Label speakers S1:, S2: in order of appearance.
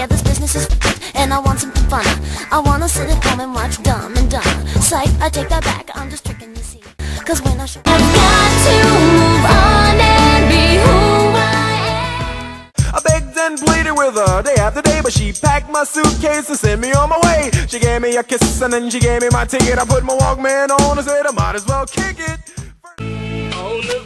S1: Yeah, this business is and I want something fun. I wanna sit at home and watch Dumb and Dumber. Psych, I take that back, I'm just tricking you, see. Cause when I show I've got to move on and be who I am.
S2: I begged and pleaded with her day after day, but she packed my suitcase and sent me on my way. She gave me a kiss and then she gave me my ticket. I put my Walkman on and said I might as well kick it.
S3: Oh,